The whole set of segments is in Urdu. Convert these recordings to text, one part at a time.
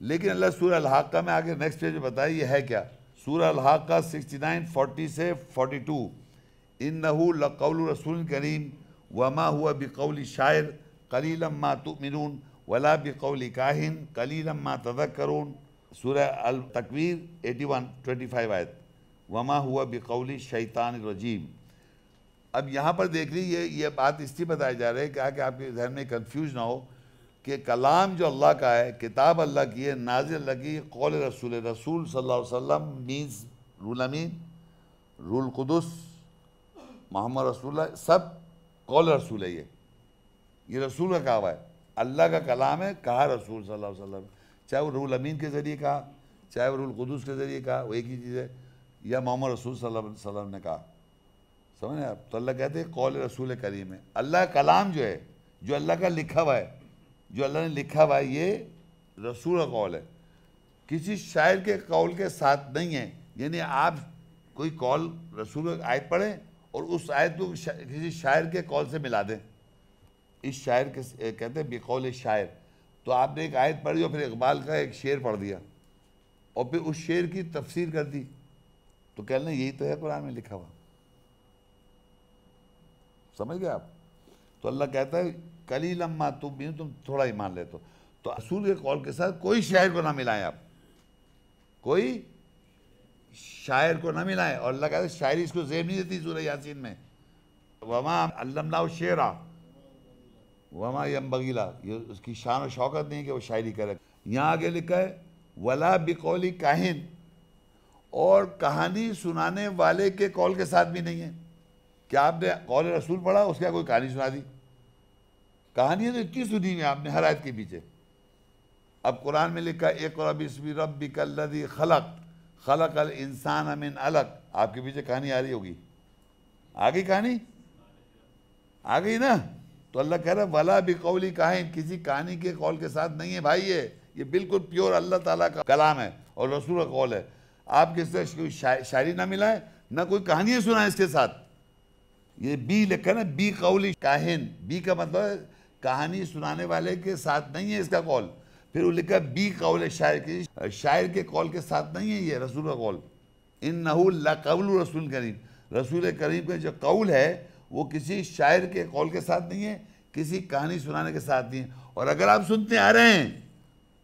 لیکن اللہ سورہ الحاقہ میں آگے نیکسٹ پیج میں بتایا یہ ہے کیا. سورہ الحاقہ 69 40 سے 42. انہو لقول رسول کریم وما ہوا بقول شاعر قلیلا ما تؤمنون ولا بقول کاہن قلیلا ما تذکرون. سورہ التکویر 81 25 آیت. وما ہوا بقول شیطان الرجیم. اب یہاں پر دیکھ لیجیے یہ بات اس لیے بتائی جا رہی ہے کہ آپ کے ذہن میں کنفیوز نہ ہو کہ کلام جو اللہ کا ہے، کتاب اللہ کی ہے، نازل اللہ کی، قول رسول صلی اللہ علیہ وسلم مینز رول امین، رول القدس، محمد رسول اللہ، سب قول رسول ہے. یہ رسول کا کہا ہوا ہے، اللہ کا کلام ہے، کہا رسول صلی اللہ علیہ وسلم. چاہے وہ رول امین کے ذریعے کہا، چاہے وہ رول القدس کے ذریعے کہا، وہ ایک ہی چیز ہے، یا محمد رسول صلی اللہ علیہ وسلم نے کہا. سمجھیں آپ؟ تو اللہ کہتے ہیں قول رسول کریم ہے. اللہ کا کلام جو ہے، جو اللہ کا لکھا ہوا ہے، جو اللہ نے لکھا ہوا ہے، یہ رسول کا قول ہے، کسی شاعر کے قول کے ساتھ نہیں ہے. یعنی آپ کوئی قول رسول کی آیت پڑھیں اور اس آیت کو کسی شاعر کے قول سے ملا دیں. اس شاعر کے کہتے ہیں بقول شاعر. تو آپ نے ایک آیت پڑھی اور پھر اقبال کا ایک شعر پڑھ دیا اور پھر اس شعر کی تفسیر کر دی، تو کہہ لیں یہی تو ہے قرآن میں لکھا ہوا. سمجھ گئے آپ؟ تو اللہ کہتا ہے قلیلا ما تؤمنون، تم تھوڑا ایمان لیتے ہو. تو رسول کے قول کے ساتھ کوئی شاعر کو نہ ملائیں، آپ کوئی شاعر کو نہ ملائیں. اور اللہ کہتا ہے شاعری اس کو زیب نہیں دیتی سورہ یاسین میں. وما علمناہ الشعر وما ينبغي له، یہ اس کی شان و شوکت نہیں کہ وہ شاعری کرے. یہاں آگے لکھا ہے ولا بقول کاہن، اور کہانی سنانے والے کے قول کے ساتھ بھی نہیں ہے. کیا آپ نے قول رسول پڑھا، اس کا کوئی کہانی سنا دی؟ کہانیاں تو اتنی سنی ہوئی آپ نے ہر آیت کے پیچھے. اب قرآن میں لکھا ہے اقرأ باسم ربک الذی خلق خلق الانسان من علق. آپ کے پیچھے کہانی آ رہی ہوگی. آ گئی کہانی؟ آ گئی نا؟ تو اللہ کہہ رہا ہے ولا بقول کاہن، کسی کہانی کے قول کے ساتھ نہیں ہے بھائی. یہ بالکل پیور اللہ تعالیٰ کا کلام ہے اور رسول کا قول ہے. آپ کس سے کوئی شاعری نہ ملائیں، نہ کوئی کہانیاں سنائیں اس کے ساتھ. یہ بی لکھا نا، بی قول کاہن، بی کا مطلب ہے کہانی سنانے والے کے ساتھ نہیں ہے اس کا قول. پھر وہ لکھا بی قول شاعر کی، شاعر کے قول کے ساتھ نہیں ہے یہ رسول کا قول. انہ لقول رسول کریم، رسول کریم کا جو قول ہے وہ کسی شاعر کے قول کے ساتھ نہیں ہے، کسی کہانی سنانے کے ساتھ نہیں ہے. اور اگر آپ سنتے آ رہے ہیں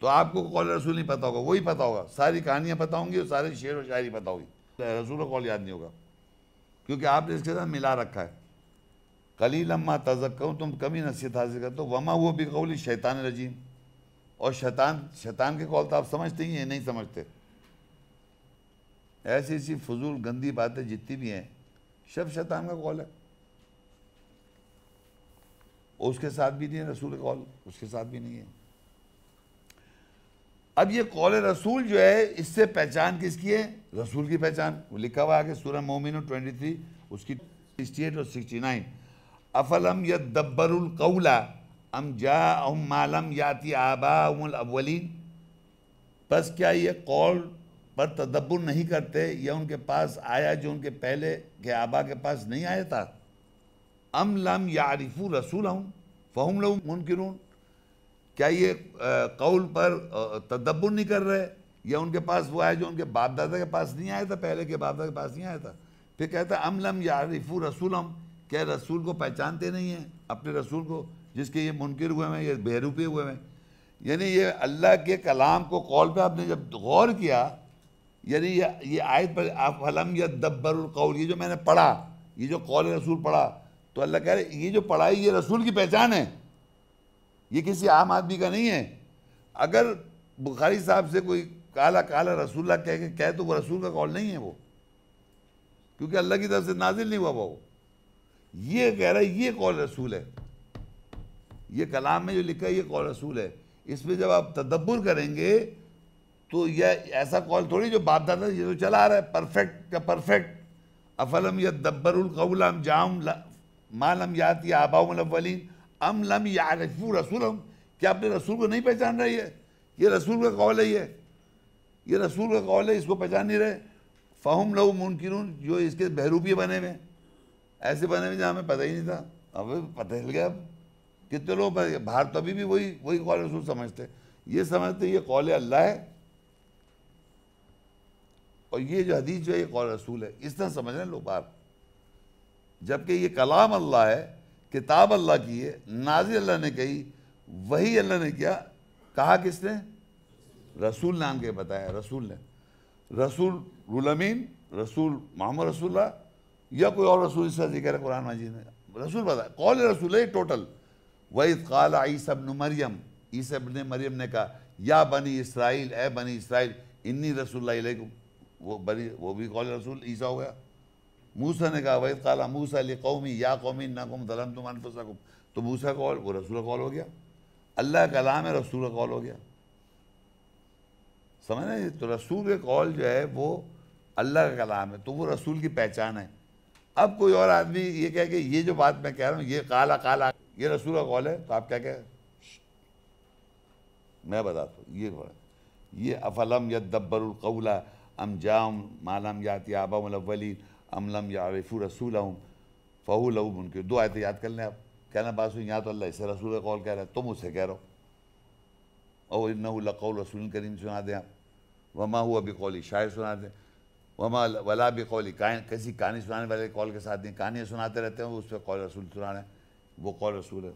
تو آپ کو قول رسول نہیں پتہ ہوگا، وہی پتہ ہوگا، ساری کہانیاں پتہ ہوں گی اور سارے شعر و شاعری پتہ ہوگی، رسول کا قول یاد نہیں ہوگا کیونکہ آپ نے اس کے ساتھ ملا رکھا ہے. قلیلا ما تذکرون، تم کمی نصیحت حاصل کرتے ہو. وما ہوا بقول شیطان الرجیم، اور شیطان کے قول تو آپ سمجھتے ہی ہیں، نہیں سمجھتے. ایسی فضول گندی باتیں جتنی بھی ہیں سب شیطان کا قول ہے. اس کے ساتھ بھی نہیں ہے رسول قول، اس کے ساتھ بھی نہیں ہے. اب یہ قول رسول جو ہے اس سے پہچان کس کی ہے؟ رسول کی پہچان. وہ لکھا ہوا آگے سورہ مومنون 23 اس کی 68 اور 69. افلم یدبروا القول ام جاءہم ما لم یأت آباؤہم الاولین، پس کیا یہ قول پر تدبر نہیں کرتے یا ان کے پاس آیا جو ان کے پہلے کے آبا کے پاس نہیں آیا تھا. ام لم یعرفوا رسولہم فہم لہو منکرون، کیا یہ قول پر تدبر نہیں کر رہے یا ان کے پاس وہ آیا جو ان کے باپ دادا کے پاس نہیں آیا تھا، پہلے کے باپ دادا کے پاس نہیں آیا تھا. پھر کہتا ہے ام لم یعرفوا رسولہم، کیا رسول کو پہچانتے نہیں ہیں، اپنے رسول کو جس کے یہ منکر ہوئے ہیں، یہ بہروپے ہوئے ہیں. یعنی یہ اللہ کے کلام کو قول پہ آپ نے جب غور کیا، یعنی یہ آیت پر افلم یدبروا القول، یہ جو میں نے پڑھا، یہ جو قول رسول پڑھا، تو اللہ کہہ رہے ہیں یہ جو پڑھائی یہ رسول کی پہچان ہے، یہ کسی عام آدمی کا نہیں ہے. اگر بخاری صاحب سے کوئی کالا کالا رسول اللہ کہے تو وہ رسول کا قول نہیں ہے وہ، کیونکہ اللہ کی طرف سے نازل نہیں ہوا وہ. یہ کہہ رہا ہے یہ قول رسول ہے، یہ کلام میں جو لکھا ہے یہ قول رسول ہے. اس میں جب آپ تدبر کریں گے تو یہ ایسا قول تھوڑی جو باپ دادا یہ تو چلا آ رہا ہے پرفیکٹ کا پرفیکٹ. افلم یدبروا القول ام جاءہم ما لم یأت آباؤہم الاولین ام لم یعرفوا رسولہم، کیا اپنے رسول کو نہیں پہچان رہی ہے؟ یہ رسول کا قول ہے، یہ رسول کا قول ہے، اس کو پہچان نہیں رہے. فہم لہو منکرون، جو اس کے بہروپیے بنے ہوئے، ایسے بنے ہوئے جہاں ہمیں پتہ ہی نہیں تھا، اب پتہ چل گیا. اب کتنے لوگ باہر تو ابھی بھی وہی قول رسول سمجھتے. یہ سمجھتے یہ قول اللہ ہے اور یہ جو حدیث جو ہے یہ قول رسول ہے، اس طرح سمجھ رہے ہیں لوگ باہر، جبکہ یہ کلام اللہ ہے، کتاب اللہ کی ہے، نازل اللہ نے کہی، وہی اللہ نے کیا، کہا کس نے؟ رسول نے آن کے بتایا، رسول نے، رسول رول امین، رسول محمد رسول اللہ یا کوئی اور رسول، اس کا ذکر ہے قرآن مجید میں، رسول بتایا، قول رسول ہے ٹوٹل۔ وَإِذْ قَالَ عِيسَى ابْنُ مَرْيَم، عیسیٰ ابن مریم نے کہا یا بنی اسرائیل، اے بنی اسرائیل، انی رسول اللہ علیکم، وہ بھی قول رسول عیسیٰ ہو گیا۔ موسیٰ نے کہا وَإِذْ قَالَ مُوسَىٰ لِقَوْمِهِ يَا قَوْمِ إِنَّكُمْ ظَلَمْتُمْ أَنفُسَكُمْ، تو موسیٰ کا قول وہ رسول کا قول ہو گیا، اللہ کا کلام ہے، رسول کا قول ہو گیا، سمجھ رہے ہیں؟ تو رسول کے قول جو ہے وہ اللہ کا کلام ہے، تو وہ رسول کی پہچان ہے۔ اب کوئی اور آدمی یہ کہے کہ یہ جو بات میں کہہ رہا ہوں یہ قالا یہ رسول کا قول ہے، تو آپ کیا کہیں؟ میں بتاتا ہوں یہ افلم یدبر القول ام جاءہم ما لم یأت آباؤہم الاولین ام لم یعرفوا رسولہم فہو لہو منکر۔ دو آیتیں یاد کر لیں آپ، کہنا بات سنیں، یہاں تو اللہ اسے رسول کا قول کہہ رہا ہے، تم اسے کہہ رہا ہو، او انہ لقول رسول کریم سنا دیں آپ، وما ہوا بقول شاعر سنا دیں، وما ولا بقول کسی کہانی سنانے والے قول کے ساتھ نہیں، کہانیاں سناتے رہتے ہیں اس پہ قول رسول سنا رہے ہیں، وہ قول رسول ہے۔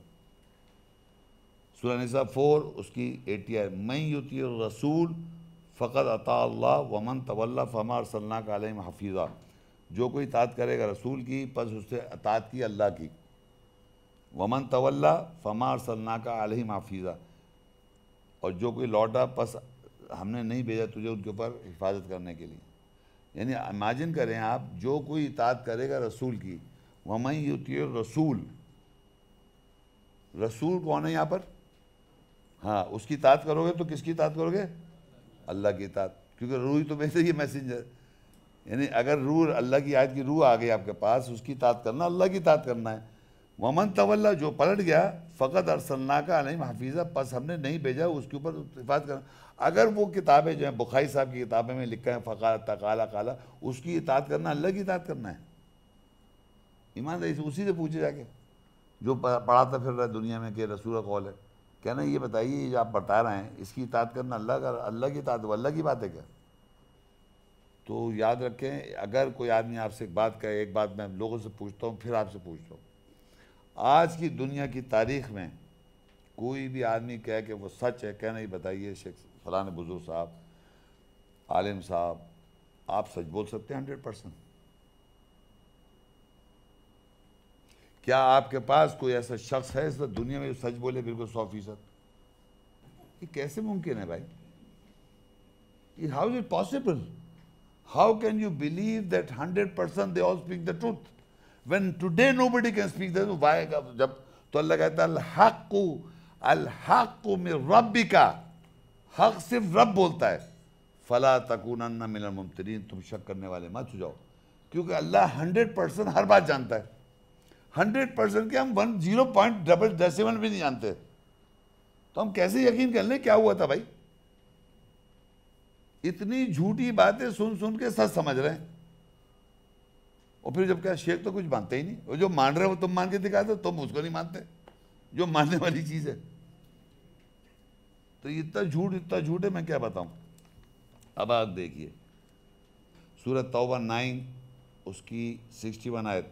سورہ نساء 4 اس کی 80 ہے، من یطیع الرسول فقد اطاع اللہ ومن تولی فما ارسلناک علیہم حفیظا، جو کوئی اطاعت کرے گا رسول کی پس اس سے اطاعت کی اللہ کی، ومن تولی فما ارسلناک علیہم حفیظا، اور جو کوئی لوٹا پس ہم نے نہیں بھیجا تجھے ان کے اوپر حفاظت کرنے کے لیے۔ یعنی امیجن کریں آپ، جو کوئی اطاعت کرے گا رسول کی، ومن یطیع الرسول، رسول کون ہے یہاں پر؟ ہاں، اس کی اطاعت کرو گے تو کس کی اطاعت کرو گے؟ اللہ کی اطاعت، کیونکہ روح ہی تو ویسے ہی میسنجر، یعنی اگر روح اللہ کی آیت کی روح آ گئی آپ کے پاس، اس کی اطاعت کرنا، اللہ کی اطاعت کرنا ہے۔ ومن تولی، جو پلٹ گیا، فقد ارسلناک علیہم حفیظا، پس ہم نے نہیں بھیجا اس کے اوپر حفاظت کرنا۔ اگر وہ کتابیں جو ہیں بخاری صاحب کی کتابیں میں لکھا ہے فقال تقالا قالا، اس کی اطاعت کرنا، اللہ کی اطاعت کرنا ہے، ایمانداری سے اسی سے پوچھے جا کے، جو پڑھاتا پھر رہا ہے دنیا میں کہ رسول کا قول ہے، کہنا یہ بتائیے یہ جو آپ بتا رہے ہیں اس کی اطاعت کرنا اللہ کی اطاعت، وہ اللہ کی بات ہے کیا؟ تو یاد رکھیں، اگر کوئی آدمی آپ سے ایک بات کہے، ایک بات میں لوگوں سے پوچھتا ہوں پھر آپ سے پوچھتا ہوں، آج کی دنیا کی تاریخ میں کوئی بھی آدمی کہے کہ وہ سچ ہے، کہنا یہ بتائیے شیخ فلاں بزرگ صاحب، عالم صاحب، آپ سچ بول سکتے ہیں 100%؟ کیا آپ کے پاس کوئی ایسا شخص ہے اس دنیا میں جو سچ بولے بالکل 100%؟ یہ کیسے ممکن ہے بھائی؟ How is it possible? How can you believe that 100% they all speak the truth? When today nobody can speak the truth, why? جب تو اللہ کہتا ہے الحق من ربک، حق صرف رب بولتا ہے، فلا تکونن من الممترین، تم شک کرنے والے مت ہو جاؤ، کیونکہ اللہ 100% ہر بات جانتا ہے، 100% کے ہم 0.007 بھی نہیں جانتے، تو ہم کیسے یقین کر لیں کیا ہوا تھا بھائی؟ اتنی جھوٹی باتیں سن سن کے سچ سمجھ رہے ہیں، اور پھر جب کہا شیخ تو کچھ مانتے ہی نہیں، اور جو مان رہے ہو تم مان کے دکھاتے ہو، تم اس کو نہیں مانتے جو ماننے والی چیز ہے، تو اتنا جھوٹ ہے میں کیا بتاؤں۔ اب آپ دیکھیے سورہ توبہ 9 اس کی 61 آیت،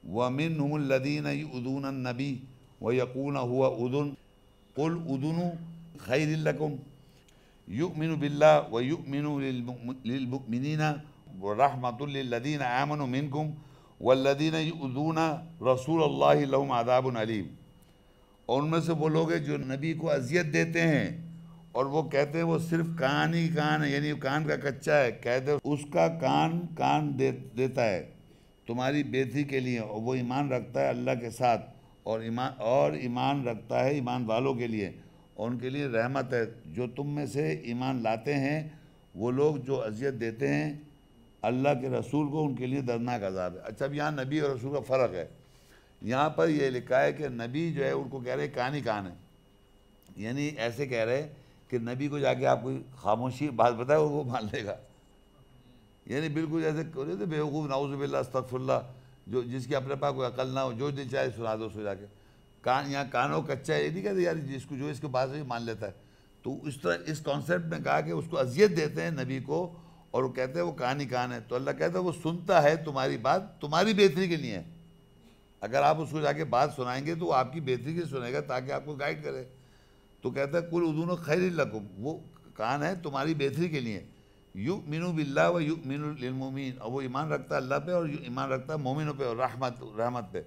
وَمِنْهُمُ الَّذِينَ يُؤْذُونَ النَّبِيَّ وَيَقُولُونَ هُوَ أُذُنٌ قُلْ أُذُنُ خَيْرٌ لَكُمْ يُؤْمِنُ بِاللَّهِ وَيُؤْمِنُ لِلْمُؤْمِنِينَ وَرَحْمَةٌ لِلَّذِينَ آمَنُوا مِنْكُمْ وَالَّذِينَ يُؤْذُونَ رَسُولَ اللَّهِ لَهُمْ عَذَابٌ أَلِيمٌ۔ اور ان میں سے وہ لوگ ہیں جو نبی کو اذیت دیتے ہیں اور وہ کہتے ہیں وہ صرف کان ہی کان ہے، یعنی کان کا کچا ہے، کہتے ہیں اس کا کان دیتا ہے تمہاری بےزتی کے لیے، اور وہ ایمان رکھتا ہے اللہ کے ساتھ، اور ایمان رکھتا ہے ایمان والوں کے لیے، اور ان کے لیے رحمت ہے۔ جو تم میں سے ایمان لاتے ہیں وہ لوگ جو اذیت دیتے ہیں اللہ کے رسول کو، ان کے لیے دردناک عذاب ہے۔ اچھا اب یہاں نبی اور رسول کا فرق ہے، یہاں پر یہ لکھا ہے کہ نبی جو ہے ان کو کہہ رہے کان ہی کان ہے، یعنی ایسے کہہ رہے کہ نبی کو جا کے آپ کوئی خاموشی بات بتائے وہ مان لے گا، یعنی بالکل جیسے بیوقوف، نعوذ باللہ استغفر اللہ، جس کی اپنے پاس کوئی عقل نہ ہو، جو چاہے سنا دو سو جا کے، یہاں کانوں کچا ہے، یہ نہیں کہتے یار جس کو جو اس کے پاس ہے مان لیتا ہے، تو اس طرح اس کانسیپٹ میں کہا کہ اس کو اذیت دیتے ہیں نبی کو، اور وہ کہتے ہیں وہ کہانی کان ہے، تو اللہ کہتا ہے وہ سنتا ہے تمہاری بات، تمہاری بہتری کے لیے ہے۔ اگر آپ اس کو جا کے بات سنائیں گے تو وہ آپ کی بہتری کے سنے گا تاکہ آپ کو گائیڈ کرے۔ تو کہتا ہے کل اذن خیر لکم، وہ کان ہے تمہاری بہتری کے لیے، یؤمن باللہ و یؤمن للمؤمنین، اور وہ ایمان رکھتا ہے اللہ پہ اور ایمان رکھتا ہے مومنوں پہ، اور رحمت پہ،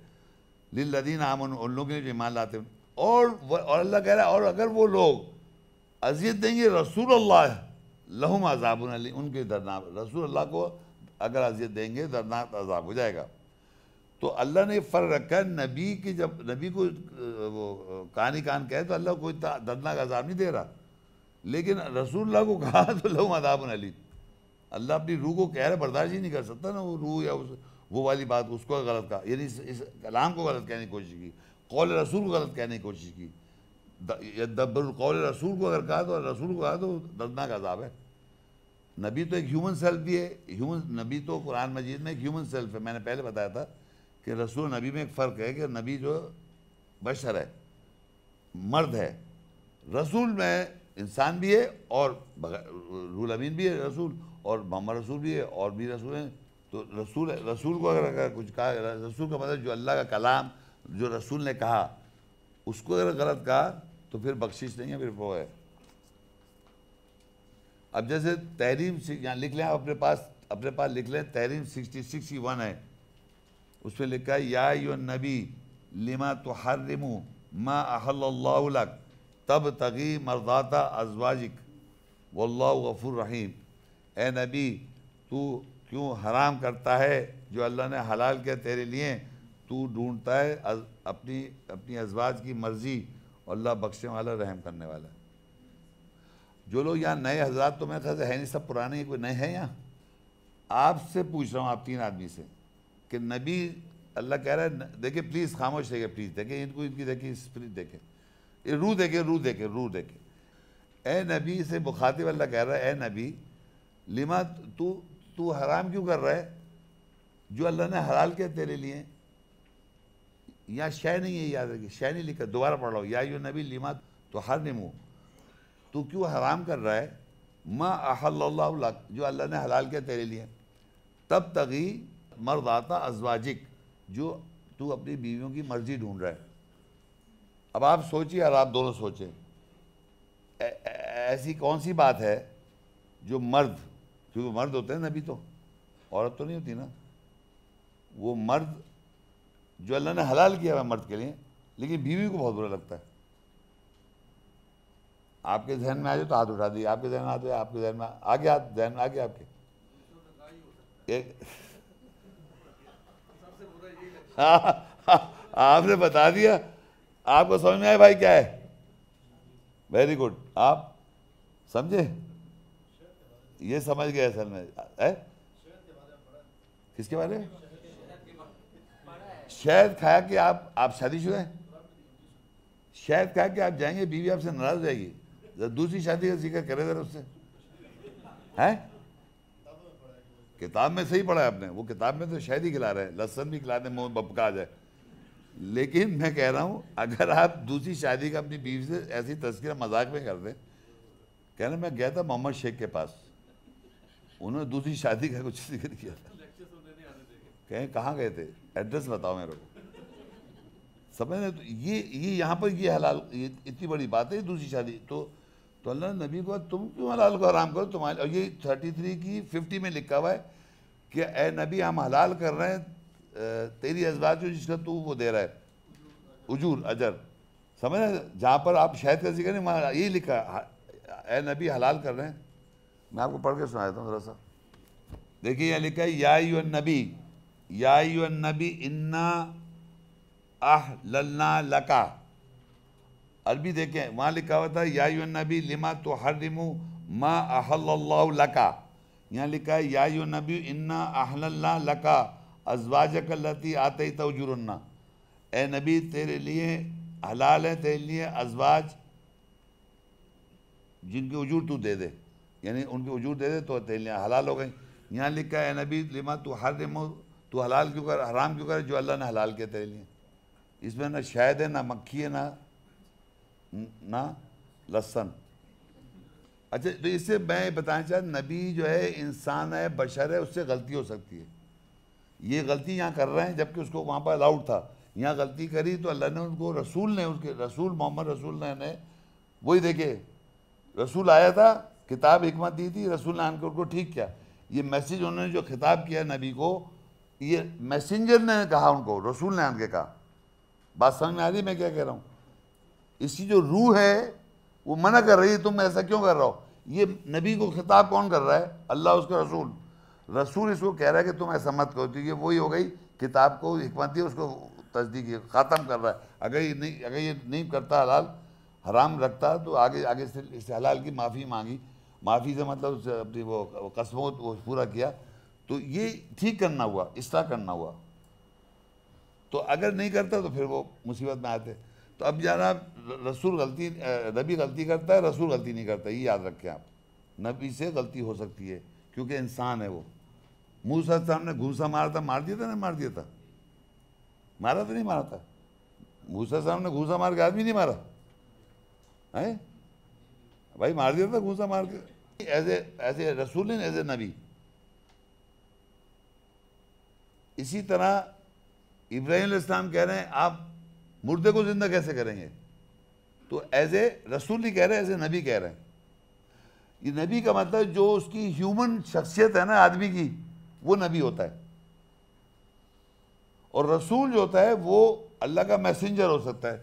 للذین آمنوا، ان لوگوں کے لیے جو ایمان لاتے ہیں۔ اور اللہ کہہ رہا ہے اور اگر وہ لوگ اذیت دیں گے رسول اللہ لہم عذاب علیم، ان کے دردناک، رسول اللہ کو اگر اذیت دیں گے دردناک عذاب ہو جائے گا۔ تو اللہ نے فرق رکھا ہے نبی کی، جب نبی کو وہ کہانی کان کہے تو اللہ کوئی دردناک عذاب نہیں دے رہا، لیکن رسول اللہ کو کہا تو لہم عذاب علیم۔ اللہ اپنی روح کو کہہ رہا برداشت ہی نہیں کر سکتا نا، وہ روح یا وہ والی بات اس کو غلط کہا، یعنی اس کلام کو غلط کہنے کی کوشش کی، قول رسول کو غلط کہنے کی کوشش کی، یدبر القول رسول کو اگر کہا تو رسول کو کہا تو دردناک عذاب ہے۔ نبی تو ایک ہیومن سیلف بھی ہے، نبی تو قرآن مجید میں ایک ہیومن سیلف ہے۔ میں نے پہلے بتایا تھا کہ رسول نبی میں ایک فرق ہے کہ نبی جو بشر ہے، مرد ہے، رسول میں انسان بھی ہے اور روح الامین بھی ہے رسول، اور محمد رسول بھی ہے اور بھی رسول ہیں۔ تو رسول کو اگر کچھ کہا، رسول کا مطلب جو اللہ کا کلام جو رسول نے کہا اس کو اگر غلط کہا تو پھر بخشش نہیں ہے، پھر وہ ہے۔ اب جیسے تحریم یہاں لکھ لیں، اپنے پاس لکھ لیں، تحریم 66 ہے، اس میں لکھا ہے یا ایھا النبی لما تحرم ما احل اللہ لک تبتغی مرضات ازواجک واللہ غفور رحیم۔ اے نبی تو کیوں حرام کرتا ہے جو اللہ نے حلال کیا تیرے لیے، تو ڈھونڈتا ہے اپنی ازواج کی مرضی، اور اللہ بخشنے والا رحم کرنے والا ہے۔ جو لوگ یہاں نئے حضرات تو میرے خیال سے ہے نہیں، سب پرانے ہی، کوئی نئے ہیں یہاں؟ آپ سے پوچھ رہا ہوں، آپ 3 آدمی سے، کہ نبی اللہ کہہ رہا ہے، دیکھیں پلیز خاموش رہیے، پلیز دیکھیں ان کو، ان کی دیکھیں اسپرٹ دیکھیں، روح دیکھیں۔ اے نبی سے مخاطب اللہ کہہ رہا ہے، اے نبی لما تو حرام کیوں کر رہا ہے جو اللہ نے حلال کیا تیرے لیے؟ یہاں شے نہیں ہے، یاد رکھیے، شے نہیں لکھا، دوبارہ پڑھ رہا ہوں، یا ایھا النبی لما تحرم، تو کیوں حرام کر رہا ہے ما احل اللہ لک، جو اللہ نے حلال کیا تیرے لیے، تبتغی مرضات ازواجک، جو تو اپنی بیویوں کی مرضی ڈھونڈ رہا ہے۔ اب آپ سوچیے اور آپ دونوں سوچیں، ایسی کون سی بات ہے جو مرد، کیونکہ مرد ہوتے ہیں نبی، تو عورت تو نہیں ہوتی نا، وہ مرد جو اللہ نے حلال کیا ہے مرد کے لیے، لیکن بیوی کو بہت برا لگتا ہے۔ آپ کے ذہن میں آ جائے تو ہاتھ اٹھا دیے، آپ کے ذہن میں آ جائے، آپ کے ذہن میں آ گیا، ذہن میں آ گیا آپ کے آپ نے بتا دیا، آپ کو سمجھ میں آئے بھائی کیا ہے؟ ویری گڈ، آپ سمجھے، یہ سمجھ گئے اصل میں۔ کس کے بارے میں؟ شہد کھایا کہ آپ شادی شدہ ہیں؟ شہد کھا کے آپ جائیں گے، بیوی آپ سے ناراض ہو جائے گی، دوسری شادی کا ذکر کرے ذرا اس سے، ہے کتاب میں صحیح پڑھا ہے آپ نے، وہ کتاب میں تو شہد ہی کھلا رہے ہیں، لہسن بھی کھلا دیں منہ بپکا جائے، لیکن میں کہہ رہا ہوں اگر آپ دوسری شادی کا اپنی بیوی سے ایسی تذکرہ مذاق میں کر دیں، کہنا میں گیا تھا محمد شیخ کے پاس، انہوں نے دوسری شادی کا کچھ ذکر کیا تھا، کہیں کہاں گئے تھے، ایڈریس بتاؤ میرے کو، سمجھیں؟ تو یہ یہاں پر یہ حلال، یہ اتنی بڑی بات ہے دوسری شادی، تو اللہ نے نبی کو تم کیوں حلال کو حرام کرو تمہارے، اور یہ 33 کی 50 میں لکھا ہوا ہے کہ اے نبی ہم حلال کر رہے ہیں تیری ازواج جس کا تو وہ دے رہا ہے اجور، اجر، سمجھ رہے؟ جہاں پر آپ شہد کا ذکر نہیں، یہی لکھا اے نبی حلال کر رہے ہیں۔ میں آپ کو پڑھ کے سنا دیتا ہوں ذرا سا، دیکھیے یہاں لکھا ہے یا ایھا النبی، یا ایھا النبی انا احللنا لکا، عربی دیکھیں وہاں لکھا ہوا تھا یا ایھا النبی لما تحرم ما احل اللہ لکا، یہاں لکھا ہے یا ایھا النبی انا احللنا لکا ازواجک اللاتی آتیت اجورہن، اے نبی تیرے لیے حلال ہے تیرے لیے ازواج جن کے اجور تو دے دے، یعنی ان کے اجور دے دے تو تیرے لیے حلال ہو گئی۔ یہاں لکھا ہے اے نبی لما تحرم، تو حلال کیوں کر، حرام کیوں کرے جو اللہ نے حلال کیا تیرے لیے۔ اس میں نہ شہد ہے، نہ مکھی ہے، نہ لہسن، اچھا تو اس سے میں بتانا چاہتا نبی جو ہے انسان ہے، بشر ہے، اس سے غلطی ہو سکتی ہے. یہ غلطی یہاں کر رہے ہیں جبکہ اس کو وہاں پر الاؤڈ تھا. یہاں غلطی کری تو اللہ نے ان کو رسول نے، اس کے رسول محمد رسول نے وہی دیکھے رسول آیا تھا، کتاب حکمت دی تھی، رسول نے آن کے ان کو ٹھیک کیا. یہ میسیج انہوں نے جو خطاب کیا نبی کو، یہ میسنجر نے کہا ان کو، رسول نے آن کے کہا. بات سمجھ میں آ رہی ہے میں کیا کہہ رہا ہوں؟ اس کی جو روح ہے وہ منع کر رہی ہے تم ایسا کیوں کر رہا ہو. یہ نبی کو خطاب کون کر رہا ہے؟ اللہ، اس کا رسول. رسول اس کو کہہ رہا ہے کہ تم ایسا مت کرو. تو یہ وہی ہو گئی کتاب کو حکمت دی، اس کو تصدیق ختم کر رہا ہے. اگر یہ نہیں کرتا حلال حرام رکھتا تو آگے سے اس حلال کی معافی مانگی. معافی سے مطلب اس سے اپنی وہ قسموں وہ پورا کیا تو یہ ٹھیک کرنا ہوا، اصلاح کرنا ہوا. تو اگر نہیں کرتا تو پھر وہ مصیبت میں آتے. تو اب جناب نبی غلطی کرتا ہے، رسول غلطی نہیں کرتا. یہ یاد رکھیں آپ، نبی سے غلطی ہو سکتی ہے کیونکہ انسان ہے وہ. موسیٰ علیہ السلام نے گھوسا مارا تھا، مار دیا تھا نہیں مار دیا تھا؟ مارا تھا نہیں مارا تھا؟ موسیٰ علیہ السلام نے گھوسا مار کے آدمی نہیں مارا ہے بھائی؟ مار دیا تھا گھوسا مار کے. ایز اے رسول نہیں، ایز اے نبی. اسی طرح ابراہیم علیہ السلام کہہ رہے ہیں آپ مردے کو زندہ کیسے کریں گے؟ تو ایز اے رسول نہیں کہہ رہے، ایز اے نبی کہہ رہے ہیں. یہ نبی کا مطلب جو اس کی ہیومن شخصیت ہے نا آدمی کی، وہ نبی ہوتا ہے. اور رسول جو ہوتا ہے وہ اللہ کا میسنجر ہو سکتا ہے.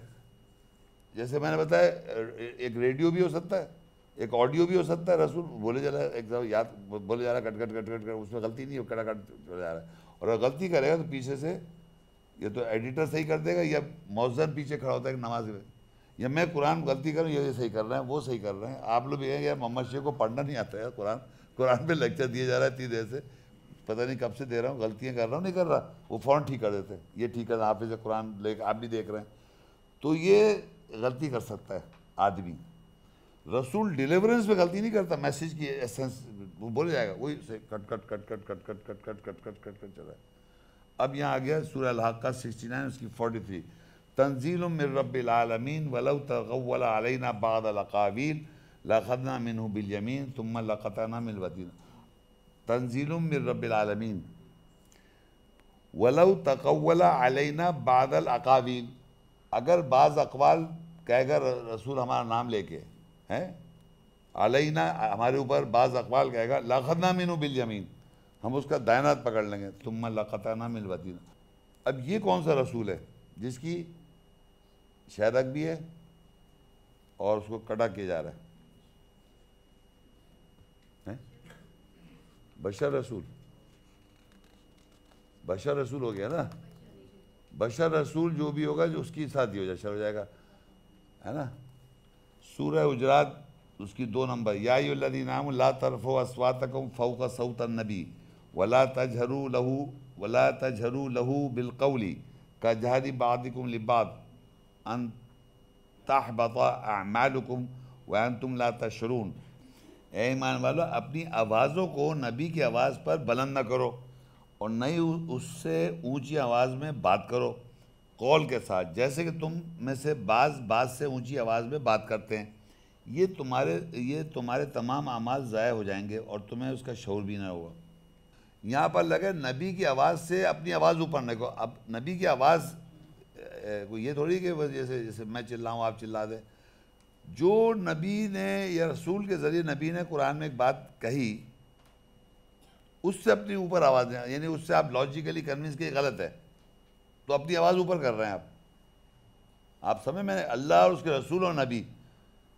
جیسے میں نے بتایا ایک ریڈیو بھی ہو سکتا ہے، ایک آڈیو بھی ہو سکتا ہے. رسول بولے جا رہا ہے، ایک یاد بولے جا رہا ہے، کٹ کٹ کٹ کٹ کٹ، اس میں غلطی نہیں ہے، کٹا کٹ چلا جا رہا ہے. اور اگر غلطی کرے گا تو پیچھے سے یا تو ایڈیٹر صحیح کر دے گا، یا مؤذن پیچھے کھڑا ہوتا ہے کہ نماز میں، یا میں قرآن غلطی کروں، یہ صحیح کر رہے ہیں، وہ صحیح کر رہے ہیں. آپ لوگ یہ محمد شیخ کو پڑھنا نہیں آتا ہے قرآن پہ لیکچر دیا جا رہا ہے اتنی دیر سے، پتہ نہیں کب سے دے رہا ہوں، غلطیاں کر رہا ہوں نہیں کر رہا، وہ فوراً ٹھیک کر دیتے ہیں. یہ ٹھیک ہے، حافظ قرآن لے کے آپ بھی دیکھ رہے ہیں. تو یہ غلطی کر سکتا ہے آدمی. رسول ڈیلیورنس میں غلطی نہیں کرتا، میسیج کی ایسنس وہ بولے جائے گا، وہی سے کٹ کٹ کٹ کٹ کٹ کٹ کٹ کٹ کٹ کٹ کٹ کٹ چل رہا ہے. اب یہاں آ گیا سورہ الحاقہ 69 اس کی 43. تنزیل من رب العالمین ولو تقول علینا بعض الاقاویل لاخذنا منہ بالیمین ثم لقطعنا منہ الوتین. تنزیل من رب العالمین ولو تقول علینا بعض الاقاویل، اگر بعض اقوال کہے گا رسول ہمارا نام لے کے ہے، علینا ہمارے اوپر بعض اقوال کہے گا، لاخذنا منہ بالیمین، ہم اس کا دائیں ہاتھ پکڑ لیں گے، ثم لقطعنا منہ الوتین. اب یہ کون سا رسول ہے جس کی شہرک بھی ہے اور اس کو کٹا کیا جا رہا ہے؟ بشر رسول، بشر رسول ہو گیا نا. بشر رسول جو بھی ہوگا جو اس کی ساتھی ہو جائے گا ہے نا. سورہ حجرات اس کی 2 نمبر، یا ایھا الذین آمنوا لا ترفعوا اصواتکم فوق صوت النبی ولا تجهروا له بالقول كجهر بعضكم لبعض ان تحبط اعمالکم وانتم لا تشعرون. اے ایمان والو، اپنی آوازوں کو نبی کی آواز پر بلند نہ کرو اور نہ ہی اس سے اونچی آواز میں بات کرو قول کے ساتھ، جیسے کہ تم میں سے بعض سے اونچی آواز میں بات کرتے ہیں. یہ تمہارے تمام اعمال ضائع ہو جائیں گے اور تمہیں اس کا شعور بھی نہ ہوگا. یہاں پر لگے نبی کی آواز سے اپنی آواز اوپر نہ کو. اب نبی کی آواز یہ تھوڑی کہ جیسے میں چلاؤں آپ چلا دیں. جو نبی نے یا رسول کے ذریعے نبی نے قرآن میں ایک بات کہی، اس سے اپنی اوپر آواز دیں، یعنی اس سے آپ لاجیکلی کنونس کے غلط ہے تو اپنی آواز اوپر کر رہے ہیں آپ سمجھ میں. اللہ اور اس کے رسول اور نبی،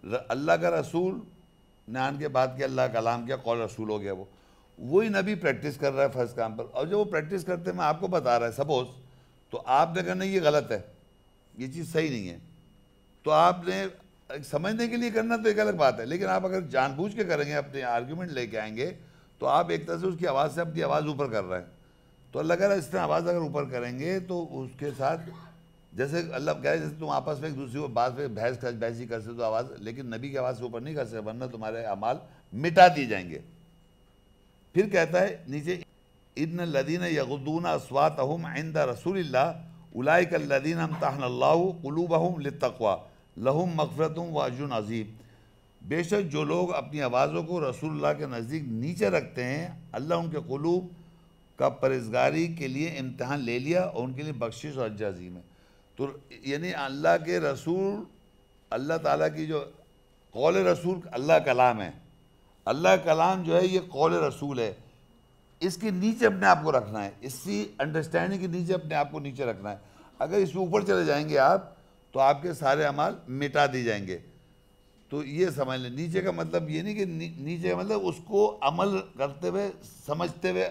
اللہ کا رسول نے آن کے بعد کہ اللہ کا کلام کیا، قول رسول ہو گیا. وہی نبی پریکٹس کر رہا ہے فرض کام پر، اور جو وہ پریکٹس کرتے ہیں میں آپ کو بتا رہا ہے سپوز، تو آپ نے کہا نہیں یہ غلط ہے، یہ چیز صحیح نہیں ہے، تو آپ نے سمجھنے کے لیے کرنا تو ایک الگ بات ہے. لیکن آپ اگر جان بوجھ کے کریں گے، اپنے آرگیومنٹ لے کے آئیں گے، تو آپ ایک طرح سے اس کی آواز سے اپنی آواز اوپر کر رہے ہیں. تو اللہ کہہ رہا ہے اس طرح آواز اگر اوپر کریں گے تو اس کے ساتھ جیسے اللہ کہہ رہے ہیں جیسے تم آپس میں ایک دوسرے کو بات پہ بحثی کر سکتے ہو آواز، لیکن نبی کی آواز سے اوپر نہیں کر سکتے ورنہ تمہارے اعمال مٹا دیے جائیں گے. پھر کہتا ہے نیچے، ان الذین یغضون اصواتهم عند رسول اللہ اولئک الذین امتحن اللہ قلوبهم للتقوی لہم مغفرۃ واجر عظیم. بے شک جو لوگ اپنی آوازوں کو رسول اللہ کے نزدیک نیچے رکھتے ہیں اللہ ان کے قلوب کا پرہیزگاری کے لیے امتحان لے لیا اور ان کے لیے بخشش اور اجر عظیم ہے. تو یعنی اللہ کے رسول، اللہ تعالیٰ کی جو قول رسول اللہ کلام ہے، اللہ کلام جو ہے یہ قول رسول ہے، اس کے نیچے اپنے آپ کو رکھنا ہے، اس کی انڈرسٹینڈنگ کے نیچے اپنے آپ کو نیچے رکھنا ہے. اگر اس میں اوپر چلے جائیں گے آپ تو آپ کے سارے اعمال مٹا دی جائیں گے. تو یہ سمجھ لیں، نیچے کا مطلب یہ نہیں کہ نیچے کا مطلب اس کو عمل کرتے ہوئے سمجھتے ہوئے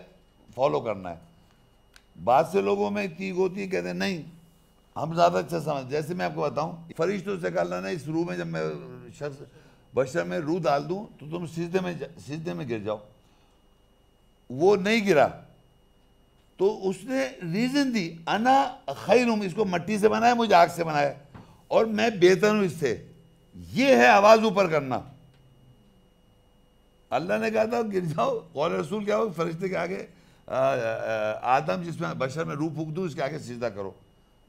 فالو کرنا ہے. بعض سے لوگوں میں تیگ ہوتی ہے، کہتے ہیں نہیں ہم زیادہ اچھا سمجھ. جیسے میں آپ کو بتاؤں، فرشتوں سے کہا اللہ نے اس روح میں جب میں شخص بشر میں روح ڈال دوں تو تم سجدے میں گر جاؤ. وہ نہیں گرا تو اس نے ریزن دی، انا خیر ہوں، اس کو مٹی سے بنایا، مجھے آگ سے بنایا اور میں بہتر ہوں اس سے. یہ ہے آواز اوپر کرنا. اللہ نے کہا تھا گر جاؤ، قول رسول کیا ہو، فرشتے کے آگے آدم جس میں بشر میں روح پھونک دوں اس کے آگے سجدہ کرو.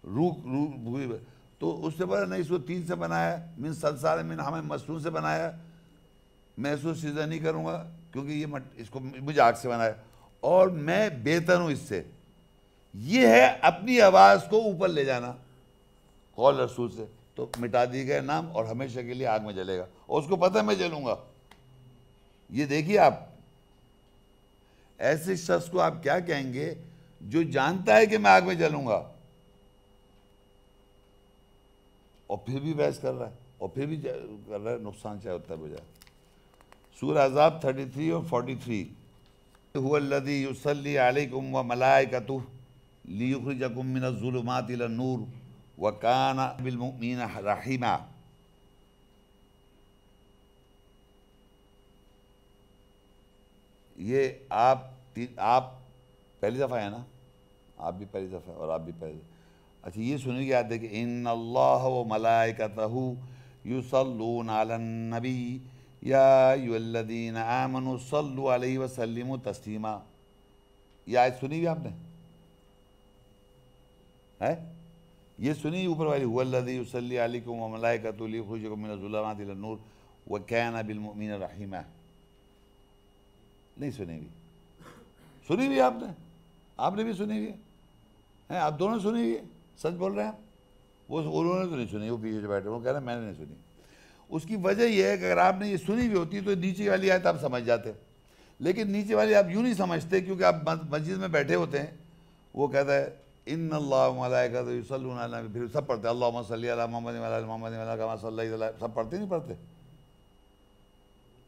روح تو اس سے بڑا نہیں، اس کو تین سے بنایا، من صلصال من حمأ مسنون سے بنایا، میں اس کو سجدہ نہیں کروں گا کیونکہ یہ اس کو مجھے آگ سے بنایا اور میں بہتر ہوں اس سے. یہ ہے اپنی آواز کو اوپر لے جانا قول رسول سے. تو مٹا دی گئے نام اور ہمیشہ کے لیے آگ میں جلے گا اور اس کو پتہ ہے میں جلوں گا. یہ دیکھیے آپ ایسے شخص کو آپ کیا کہیں گے جو جانتا ہے کہ میں آگ میں جلوں گا اور پھر بھی بحث کر رہا ہے اور پھر بھی کر رہا ہے، نقصان چاہے ہوتا ہے بجائے. سورہ احزاب 33 اور 43، هو الذی یصلی علیکم وملائکتہ لیخرجکم من الظلمات الی النور وکان بالمؤمنین رحیما. یہ آپ پہلی دفعہ ہے نا، آپ بھی پہلی دفعہ اور آپ بھی پہلی. اچھا یہ سنیں گے آتے کہ ان اللہ و ملائکتہ یصلون علی النبی یا ایھا الذین آمنوا صلوا علیہ وسلموا تسلیما. یہ آیت سنی ہوئی آپ نے؟ ہے یہ سنی اوپر والی، هو الذی یصلی علیکم وملائکتہ لیخرجکم من الظلمات الی النور وکان بالمؤمنین رحیما. نہیں سنی ہوئی؟ سنی ہوئی آپ نے بھی سنی ہوئی ہے؟ آپ دونوں سنی ہوئی ہے؟ سچ بول رہے ہیں آپ؟ وہ انہوں نے تو نہیں سنی، وہ پیچھے بیٹھے وہ کہہ رہے ہیں میں نے نہیں سنی. اس کی وجہ یہ ہے کہ اگر آپ نے یہ سنی ہوئی ہوتی تو نیچے والی آیت آپ سمجھ جاتے، لیکن نیچے والی آپ یوں نہیں سمجھتے کیونکہ آپ مسجد میں بیٹھے ہوتے ہیں. وہ کہتا ہے ان اللہ و ملائکتہ یصلون علی النبی، پھر سب پڑھتے ہیں اللہم صلی علی محمد وعلی آل محمد کما صلیت علی، سب پڑھتے نہیں پڑھتے؟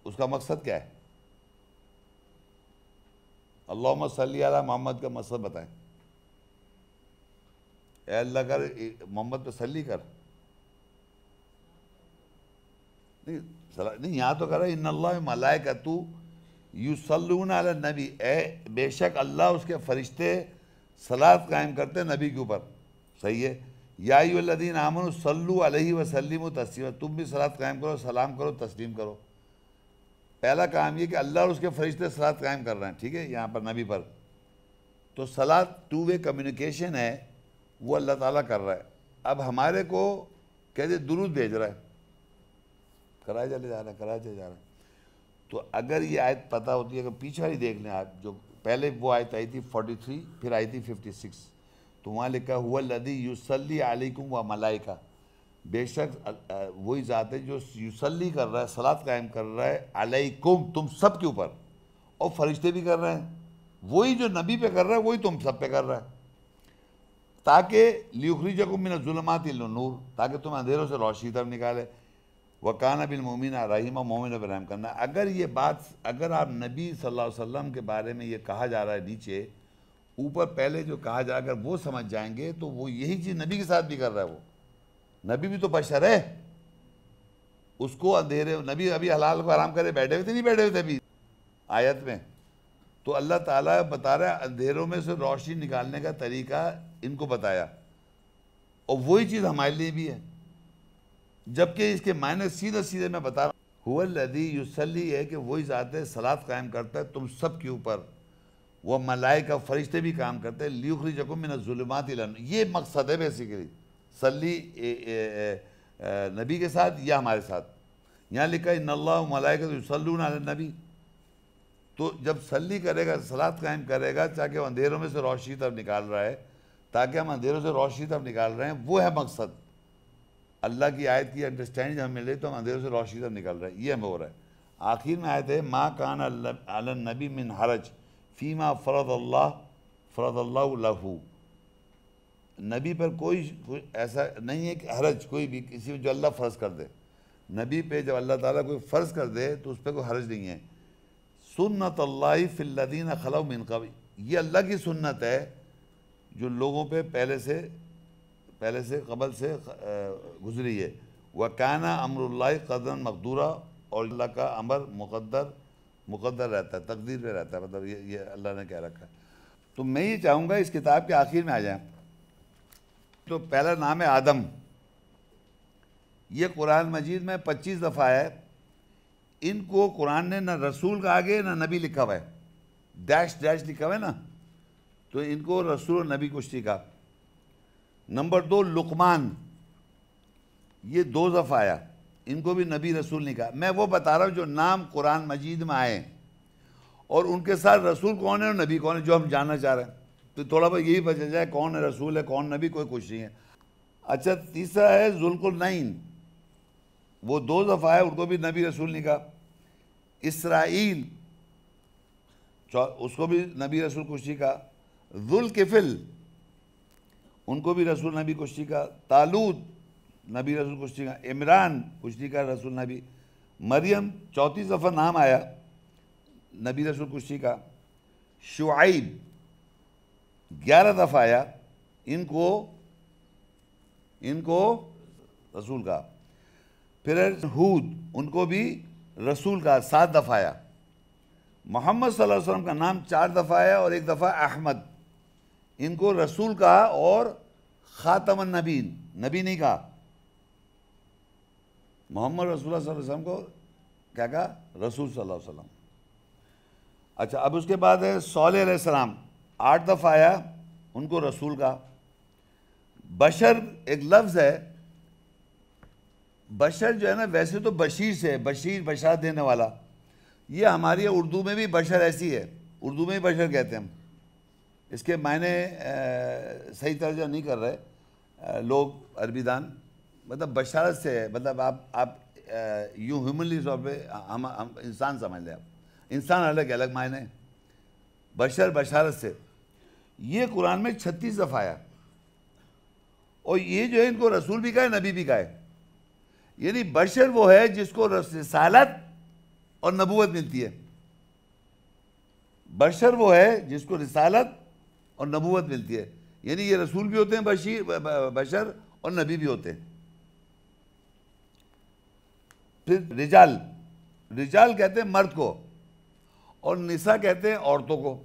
اس کا مقصد کیا ہے؟ اللہم صلی علی محمد کا مقصد بتائیں. اے اللہ کر محمد پہ صلی کر. نہیں یہاں تو کہہ رہا ہے ان اللہ ملائکتہ یصلون علی النبی، بے شک اللہ اس کے فرشتے صلاۃ قائم کرتے ہیں نبی کے اوپر. صحیح ہے. یا ایھا الذین آمنوا صلوا علیہ وسلموا تسلیما، تم بھی صلاۃ قائم کرو، سلام کرو، تسلیم کرو. پہلا کام یہ کہ اللہ اور اس کے فرشتے صلاۃ قائم کر رہے ہیں، ٹھیک ہے، یہاں پر نبی پر. تو صلاۃ ٹو وے کمیونیکیشن ہے، وہ اللہ تعالیٰ کر رہا ہے. اب ہمارے کو کہتے درود بھیج رہا ہے، کرائے چلے جا رہا ہے، کرائے چلے جا رہا ہے. تو اگر یہ آیت پتہ ہوتی ہے، اگر پیچھے والی دیکھ لیں آپ، جو پہلے وہ آیت آئی تھی 43 پھر آئی تھی 56، تو وہاں لکھا هو الذی یصلی علیکم و ملائکہ، بے شک وہی ذات ہے جو یصلی کر رہا ہے، صلاۃ قائم کر رہا ہے، علیکم تم سب کے اوپر، اور فرشتے بھی کر رہے ہیں. وہی جو نبی پہ کر رہا ہے وہی تم سب پہ کر رہا ہے، تاکہ لیخرجکم من الظلمات الی النور، تاکہ تم اندھیروں سے روشنی طرف نکالے. وکان بالمؤمنین رحیما، مومن پر رحم کرنا. اگر یہ بات، اگر آپ نبی صلی اللہ علیہ وسلم کے بارے میں یہ کہا جا رہا ہے نیچے، اوپر پہلے جو کہا جا، اگر وہ سمجھ جائیں گے تو وہ یہی چیز نبی کے ساتھ بھی کر رہا ہے. وہ نبی بھی تو بشر ہے، اس کو اندھیرے، نبی ابھی حلال کو حرام کرے بیٹھے ہوئے تھے، نہیں بیٹھے ہوئے تھے ابھی آیت میں. تو اللہ تعالیٰ بتا رہا ہے اندھیروں میں سے روشنی نکالنے کا طریقہ ان کو بتایا، اور وہی چیز ہمارے لیے بھی ہے. جبکہ اس کے معنی سیدھے میں بتا رہا ہوں، هو الذی یصلی ہے کہ وہی ذات ہے صلاۃ قائم کرتا ہے تم سب کے اوپر، وہ ملائکہ فرشتے بھی کام کرتے ہیں، لیخرجکم من الظلمات الی النور. یہ مقصد ہے بیسیکلی، صلی نبی کے ساتھ یا ہمارے ساتھ. یہاں لکھا ان اللہ و ملائکۃ یصلون علی النبی. تو جب صلی کرے گا، صلاۃ قائم کرے گا تاکہ وہ اندھیروں میں سے روشنی طرف نکال رہا ہے، تاکہ ہم اندھیروں سے روشنی طرف نکال رہے ہیں، وہ ہے مقصد. اللہ کی آیت کی انڈرسٹینڈنگ ہمیں مل رہی تو ہم اندھیروں سے روشنی طرف نکال رہے ہیں، یہ ہمیں ہو رہا ہے. آخر میں آیت ہے ما کان علی النبی من حرج فیما فرض اللہ لہ. نبی پر کوئی ایسا نہیں ہے کہ حرج کوئی بھی کسی جو اللہ فرض کر دے. نبی پہ جب اللہ تعالیٰ کوئی فرض کر دے تو اس پہ کوئی حرج نہیں ہے. سنت اللہ فی الذین خلو من قبل، یہ اللہ کی سنت ہے جو لوگوں پہ پہلے سے قبل سے گزری ہے. وَكَانَ أَمْرُ اللَّهِ قَدْرًا مَقْدُورًا، اور اللہ کا امر مقدر رہتا ہے، تقدیر میں رہتا ہے، مطلب یہ اللہ نے کہہ رکھا ہے. تو میں یہ چاہوں گا اس کتاب کے آخر میں آ جائیں. تو پہلا نام ہے آدم. یہ قرآن مجید میں 25 دفعہ ہے. ان کو قرآن نے نہ رسول کا آگے نہ نبی لکھا ہوا ہے، ڈیش لکھا ہوا ہے نا، تو ان کو رسول اور نبی کچھ لکھا. نمبر 2 لقمان، یہ 2 دفعہ آیا، ان کو بھی نبی رسول نہیں کہا. میں وہ بتا رہا ہوں جو نام قرآن مجید میں آئے اور ان کے ساتھ رسول کون ہے اور نبی کون ہے جو ہم جاننا چاہ رہے ہیں. تو تھوڑا بہت یہی پتہ چل جائے کون رسول ہے کون نبی، کوئی کچھ نہیں ہے. اچھا تیسرا ہے ذوالقرنین، وہ 2 دفعہ ہے، ان کو بھی نبی رسول نہیں کہا. اسرائیل، اس کو بھی نبی رسول کچھ نہیں کہا. ذوالکفل، ان کو بھی رسول نبی کچھ نہیں کہا. طالوت، نبی رسول کچھ نہیں کہا. عمران کچھ نہیں کہا رسول نبی. مریم 34 دفعہ نام آیا، نبی رسول کچھ نہیں کہا. شعیب 11 دفعہ آیا، ان کو رسول کہا. پھر ہود، ان کو بھی رسول کہا، 7 دفعہ آیا. محمد صلی اللہ علیہ وسلم کا نام 4 دفعہ آیا اور 1 دفعہ احمد، ان کو رسول کہا اور خاتم النبیین، نبی نہیں کہا. محمد رسول اللہ صلی اللہ علیہ وسلم کو کیا کہا؟ رسول صلی اللہ علیہ وسلم. اچھا اب اس کے بعد ہے صالح علیہ السلام، 8 دفعہ آیا، ان کو رسول کہا. بشر ایک لفظ ہے، بشر جو ہے نا ویسے تو بشیر سے، بشیر بشارت دینے والا، یہ ہماری اردو میں بھی بشر ایسی ہے، اردو میں بھی بشر کہتے ہیں ہم. اس کے معنی صحیح ترجمہ نہیں کر رہے لوگ عربی دان، مطلب بشارت سے ہے، مطلب آپ یوں ہیومنلی طور پہ ہم انسان سمجھ لیں. آپ انسان الگ معنی ہے، بشر بشارت سے. یہ قرآن میں 36 دفعہ آیا، اور یہ جو ہے ان کو رسول بھی کہا ہے نبی بھی کہا ہے. یعنی بشر وہ ہے جس کو رسالت اور نبوت ملتی ہے. بشر وہ ہے جس کو رسالت اور نبوت ملتی ہے، یعنی یہ رسول بھی ہوتے ہیں بشر اور نبی بھی ہوتے ہیں. پھر رجال کہتے ہیں مرد کو اور نساء کہتے ہیں عورتوں کو.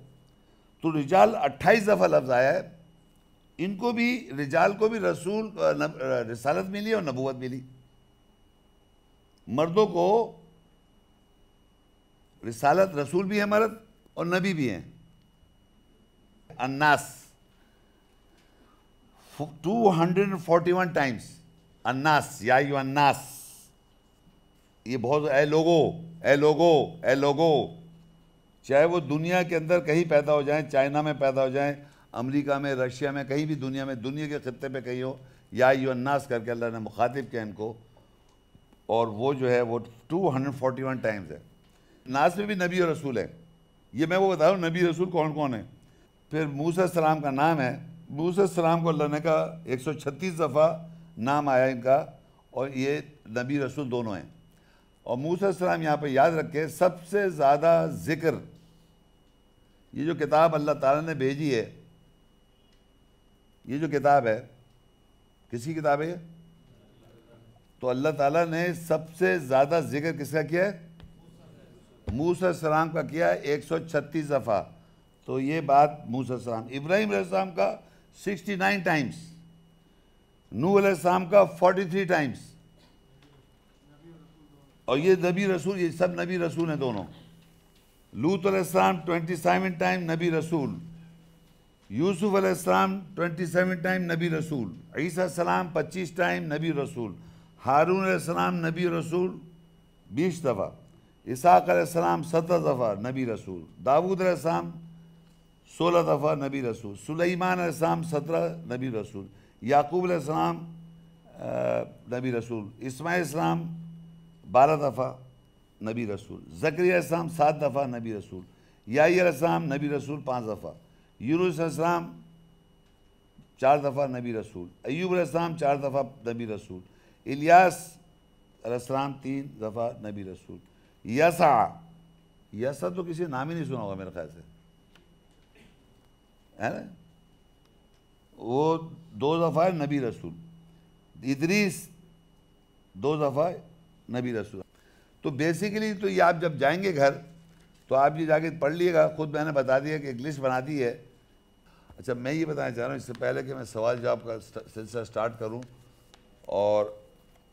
تو رجال 28 دفعہ لفظ آیا ہے. ان کو بھی رجال کو بھی رسالت ملی اور نبوت ملی. مردوں کو رسالت، رسول بھی ہے مرد اور نبی بھی ہیں. الناس 241 ٹائمز، الناس یا ایھا الناس، یہ بہت اے لوگو، چاہے وہ دنیا کے اندر کہیں پیدا ہو جائیں، چائنا میں پیدا ہو جائیں، امریکہ میں، رشیا میں، کہیں بھی دنیا کے خطے پہ کہیں ہو، یا ایھا الناس کر کے اللہ نے مخاطب کیا ان کو. اور وہ جو ہے وہ 241 ٹائمز ہے. ناس میں بھی نبی اور رسول ہے. یہ میں وہ بتا رہا ہوں نبی رسول کون ہے. پھر موسیٰ السلام کا نام ہے. موسیٰ السلام کو اللہ نے کہا 136 دفعہ نام آیا ان کا، اور یہ نبی رسول دونوں ہیں. اور موسیٰ السلام یہاں پہ یاد رکھے سب سے زیادہ ذکر، یہ جو کتاب اللہ تعالیٰ نے بھیجی ہے، یہ جو کتاب ہے کس کی کتاب ہے یہ؟ تو اللہ تعالیٰ نے سب سے زیادہ ذکر کس کا کیا ہے؟ موسیٰ السلام کا کیا ہے 136 دفعہ. تو یہ بات موسیٰ السلام. ابراہیم علیہ السلام کا 69 ٹائمز، نوح علیہ السلام کا 43 ٹائمز. اور یہ نبی رسول، یہ سب نبی رسول ہیں دونوں. لوط علیہ السلام 27 ٹائم نبی رسول. یوسف علیہ السلام 27 ٹائم نبی رسول. عیسیٰ السلام 25 ٹائم نبی رسول. ہارون علیہ السلام نبی رسول 20 دفعہ، اسحاق علیہ السلام 17 دفعہ نبی رسول، داؤد علیہ السلام 16 دفعہ نبی رسول، سلیمان علیہ السلام 17 نبی رسول، یعقوب علیہ السلام نبی رسول، اسماعیل علیہ السلام 12 دفعہ نبی رسول، زکریا علیہ السلام 7 دفعہ نبی رسول، یحییٰ علیہ السلام نبی رسول 5 دفعہ، یونس علیہ السلام 4 دفعہ نبی رسول، ایوب علیہ السلام 4 دفعہ نبی رسول، الیاس علیہ السلام 3 دفعہ نبی رسول، یسع تو کسی نام ہی نہیں سنا ہوگا میرے خیال سے، ہے نا، وہ 2 دفعہ نبی رسول، ادریس 2 دفعہ نبی رسول۔ تو بیسیکلی تو یہ آپ جب جائیں گے گھر تو آپ یہ جا کے پڑھ لیے گا، خود میں نے بتا دیا کہ ایک لسٹ بنا دی ہے۔ اچھا میں یہ بتانا چاہ رہا ہوں اس سے پہلے کہ میں سوال جواب کا سلسلہ سٹارٹ کروں، اور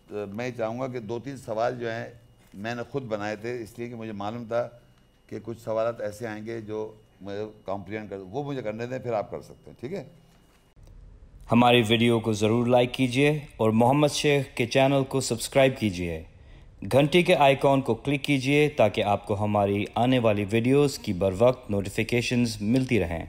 میں چاہوں گا کہ 2-3 سوال جو ہیں میں نے خود بنائے تھے، اس لیے کہ مجھے معلوم تھا کہ کچھ سوالات ایسے آئیں گے جو مجھے کمپلیٹ کر، وہ مجھے کرنے دیں، پھر آپ کر سکتے ہیں، ٹھیک ہے۔ ہماری ویڈیو کو ضرور لائک کیجئے اور محمد شیخ کے چینل کو سبسکرائب کیجئے، گھنٹی کے آئیکن کو کلک کیجئے تاکہ آپ کو ہماری آنے والی ویڈیوز کی بروقت نوٹیفیکیشنز ملتی رہیں۔